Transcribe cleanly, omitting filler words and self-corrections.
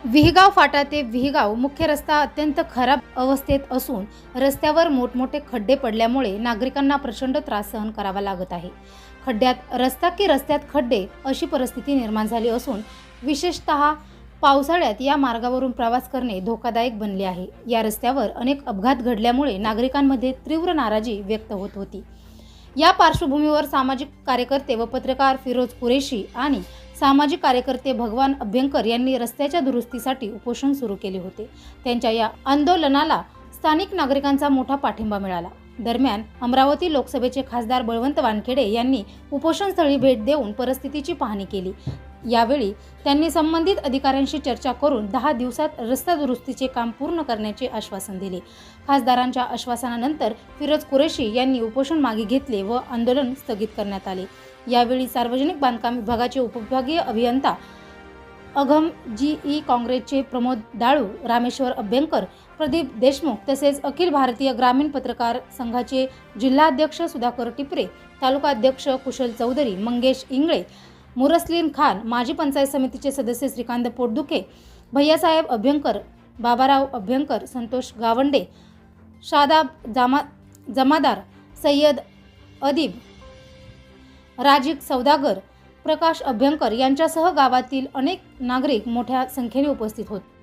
विहगाव फाटा ते विहगाव मुख्य रस्ता अत्यंत खराब अवस्थेत असून रस्त्यावर मोठमोठे खड्डे पडल्यामुळे नागरिकांना प्रचंड त्रास सहन करावा लागत आहे। खड्ड्यात रस्ता की रस्त्यात खड्डे अशी परिस्थिती निर्माण झाली असून विशेषतः पावसाळ्यात या मार्गावरून प्रवास करणे धोकादायक बनले आहे। या रस्त्यावर अनेक अपघात घडल्यामुळे नागरिकांमध्ये तीव्र नाराजी व्यक्त होत होती। या पार्श्वभूमीवर सामाजिक कार्यकर्ते व पत्रकार फिरोज कुरेशी आणि सामाजिक कार्यकर्ते भगवान अभ्यंकर यांनी रस्त्याच्या दुरुस्तीसाठी उपोषण सुरू केले होते। त्यांच्या या आंदोलनाला स्थानिक नागरिकांचा मोठा पाठिंबा मिळाला। दरम्यान अमरावती लोकसभेचे खासदार बळवंत वानखेडे यांनी उपोषणस्थळी भेट देऊन परिस्थितीची पाहणी केली। यावेळी त्यांनी संबंधित अधिकाऱ्यांशी चर्चा करून 10 दिवसात रस्ता दुरुस्तीचे काम पूर्ण करण्याचे आश्वासन दिले। खासदारांच्या आश्वासनानंतर फिरोज कुरेशी यांनी उपोषण मागे घेतले व आंदोलन स्थगित करण्यात आले। यावेळी सार्वजनिक बांधकाम विभागाचे उपविभागीय अभियंता अघम जी काँग्रेसचे प्रमोद दाळू, रामेश्वर अभ्यंकर, प्रदीप देशमुख तसेच अखिल भारतीय ग्रामीण पत्रकार संघाचे जिल्हाध्यक्ष सुधाकर टिपरे, तालुका अध्यक्ष कुशल चौधरी, मंगेश इंगळे, मुरस्लीन खान, माजी पंचायत समितीचे सदस्य श्रीकांत पोटदुखे, भैयासाहेब अभ्यंकर, बाबाराव अभ्यंकर, संतोष गावंडे, शादाब जमादार, सय्यद अदीब, राजिक सौदागर, प्रकाश अभ्यंकर यांच्यासह गावातील अनेक नागरिक मोठ्या संख्येने उपस्थित होते।